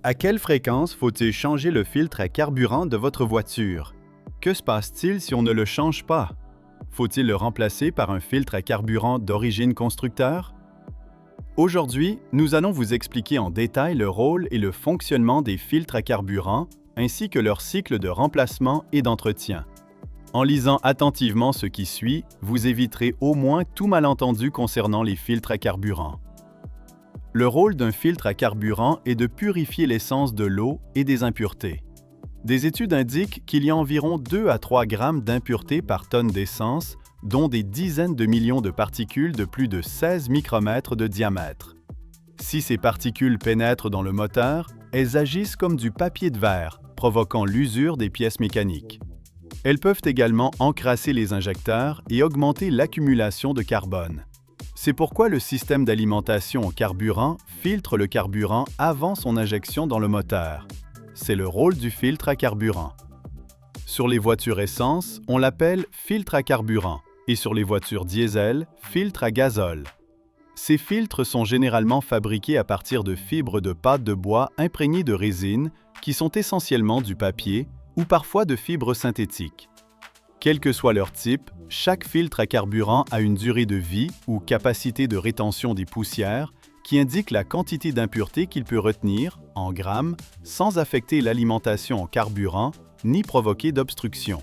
À quelle fréquence faut-il changer le filtre à carburant de votre voiture? Que se passe-t-il si on ne le change pas? Faut-il le remplacer par un filtre à carburant d'origine constructeur? Aujourd'hui, nous allons vous expliquer en détail le rôle et le fonctionnement des filtres à carburant, ainsi que leur cycle de remplacement et d'entretien. En lisant attentivement ce qui suit, vous éviterez au moins tout malentendu concernant les filtres à carburant. Le rôle d'un filtre à carburant est de purifier l'essence de l'eau et des impuretés. Des études indiquent qu'il y a environ 2 à 3 grammes d'impuretés par tonne d'essence, dont des dizaines de millions de particules de plus de 16 micromètres de diamètre. Si ces particules pénètrent dans le moteur, elles agissent comme du papier de verre, provoquant l'usure des pièces mécaniques. Elles peuvent également encrasser les injecteurs et augmenter l'accumulation de carbone. C'est pourquoi le système d'alimentation en carburant filtre le carburant avant son injection dans le moteur. C'est le rôle du filtre à carburant. Sur les voitures essence, on l'appelle filtre à carburant et sur les voitures diesel, filtre à gazole. Ces filtres sont généralement fabriqués à partir de fibres de pâte de bois imprégnées de résine qui sont essentiellement du papier ou parfois de fibres synthétiques. Quel que soit leur type, chaque filtre à carburant a une durée de vie ou capacité de rétention des poussières qui indique la quantité d'impuretés qu'il peut retenir, en grammes, sans affecter l'alimentation en carburant ni provoquer d'obstruction.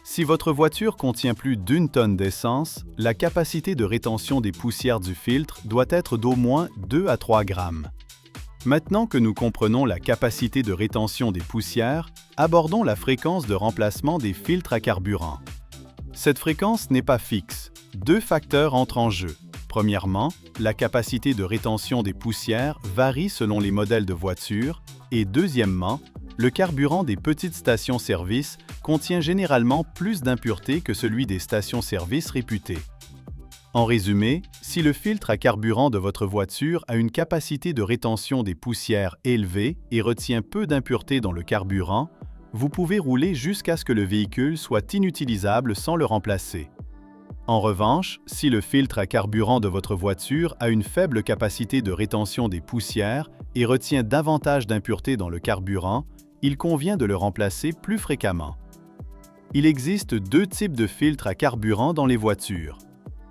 Si votre voiture contient plus d'1 tonne d'essence, la capacité de rétention des poussières du filtre doit être d'au moins 2 à 3 grammes. Maintenant que nous comprenons la capacité de rétention des poussières, abordons la fréquence de remplacement des filtres à carburant. Cette fréquence n'est pas fixe. 2 facteurs entrent en jeu. Premièrement, la capacité de rétention des poussières varie selon les modèles de voiture et deuxièmement, le carburant des petites stations-service contient généralement plus d'impuretés que celui des stations-service réputées. En résumé, si le filtre à carburant de votre voiture a une capacité de rétention des poussières élevée et retient peu d'impuretés dans le carburant, vous pouvez rouler jusqu'à ce que le véhicule soit inutilisable sans le remplacer. En revanche, si le filtre à carburant de votre voiture a une faible capacité de rétention des poussières et retient davantage d'impuretés dans le carburant, il convient de le remplacer plus fréquemment. Il existe 2 types de filtres à carburant dans les voitures.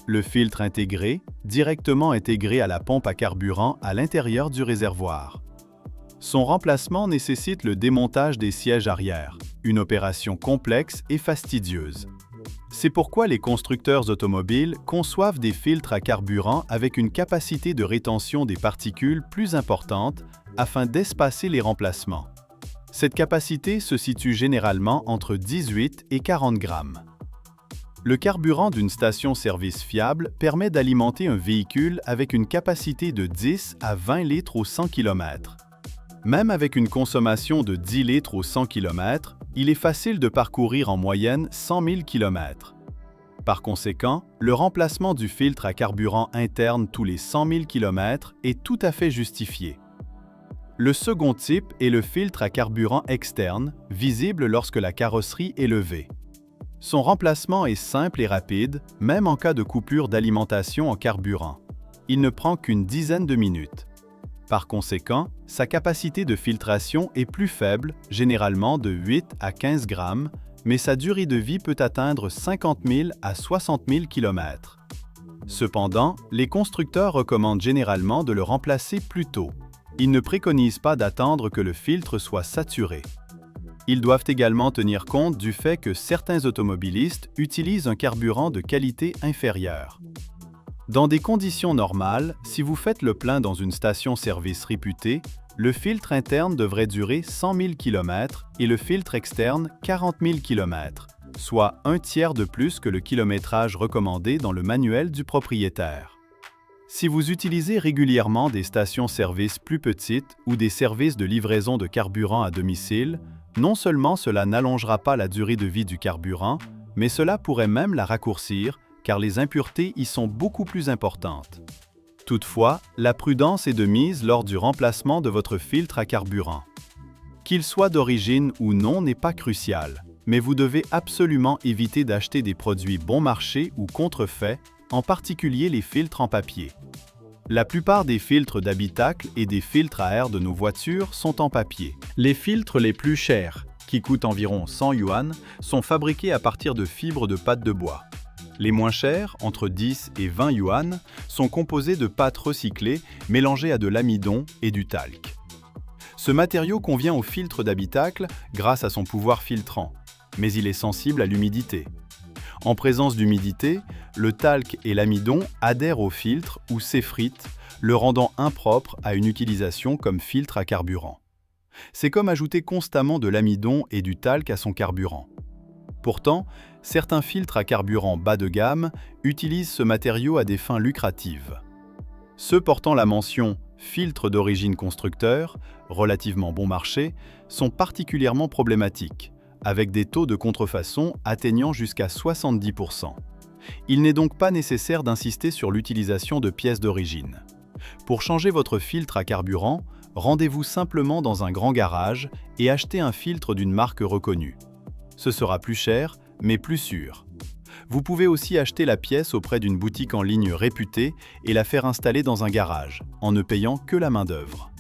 Le filtre intégré, directement intégré à la pompe à carburant à l'intérieur du réservoir. Son remplacement nécessite le démontage des sièges arrière, une opération complexe et fastidieuse. C'est pourquoi les constructeurs automobiles conçoivent des filtres à carburant avec une capacité de rétention des particules plus importante afin d'espacer les remplacements. Cette capacité se situe généralement entre 18 et 40 grammes. Le carburant d'une station-service fiable permet d'alimenter un véhicule avec une capacité de 10 à 20 litres au 100 km. Même avec une consommation de 10 litres au 100 km, il est facile de parcourir en moyenne 100 000 km. Par conséquent, le remplacement du filtre à carburant interne tous les 100 000 km est tout à fait justifié. Le second type est le filtre à carburant externe, visible lorsque la carrosserie est levée. Son remplacement est simple et rapide, même en cas de coupure d'alimentation en carburant. Il ne prend qu'une dizaine de minutes. Par conséquent, sa capacité de filtration est plus faible, généralement de 8 à 15 grammes, mais sa durée de vie peut atteindre 50 000 à 60 000 km. Cependant, les constructeurs recommandent généralement de le remplacer plus tôt. Ils ne préconisent pas d'attendre que le filtre soit saturé. Ils doivent également tenir compte du fait que certains automobilistes utilisent un carburant de qualité inférieure. Dans des conditions normales, si vous faites le plein dans une station-service réputée, le filtre interne devrait durer 100 000 km et le filtre externe 40 000 km, soit un tiers de plus que le kilométrage recommandé dans le manuel du propriétaire. Si vous utilisez régulièrement des stations-service plus petites ou des services de livraison de carburant à domicile, non seulement cela n'allongera pas la durée de vie du carburant, mais cela pourrait même la raccourcir car les impuretés y sont beaucoup plus importantes. Toutefois, la prudence est de mise lors du remplacement de votre filtre à carburant. Qu'il soit d'origine ou non n'est pas crucial, mais vous devez absolument éviter d'acheter des produits bon marché ou contrefaits, en particulier les filtres en papier. La plupart des filtres d'habitacle et des filtres à air de nos voitures sont en papier. Les filtres les plus chers, qui coûtent environ 100 yuan, sont fabriqués à partir de fibres de pâte de bois. Les moins chers, entre 10 et 20 yuan, sont composés de pâte recyclée mélangée à de l'amidon et du talc. Ce matériau convient aux filtres d'habitacle grâce à son pouvoir filtrant, mais il est sensible à l'humidité. En présence d'humidité, le talc et l'amidon adhèrent au filtre ou s'effritent, le rendant impropre à une utilisation comme filtre à carburant. C'est comme ajouter constamment de l'amidon et du talc à son carburant. Pourtant, certains filtres à carburant bas de gamme utilisent ce matériau à des fins lucratives. Ceux portant la mention « filtre d'origine constructeur », relativement bon marché, sont particulièrement problématiques, avec des taux de contrefaçon atteignant jusqu'à 70%. Il n'est donc pas nécessaire d'insister sur l'utilisation de pièces d'origine. Pour changer votre filtre à carburant, rendez-vous simplement dans un grand garage et achetez un filtre d'une marque reconnue. Ce sera plus cher, mais plus sûr. Vous pouvez aussi acheter la pièce auprès d'une boutique en ligne réputée et la faire installer dans un garage, en ne payant que la main-d'œuvre.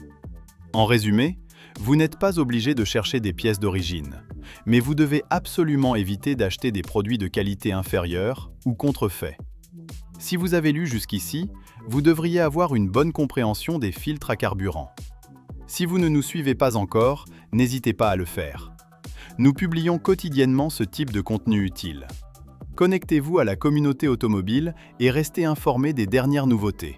En résumé, vous n'êtes pas obligé de chercher des pièces d'origine, mais vous devez absolument éviter d'acheter des produits de qualité inférieure ou contrefaits. Si vous avez lu jusqu'ici, vous devriez avoir une bonne compréhension des filtres à carburant. Si vous ne nous suivez pas encore, n'hésitez pas à le faire. Nous publions quotidiennement ce type de contenu utile. Connectez-vous à la communauté automobile et restez informés des dernières nouveautés.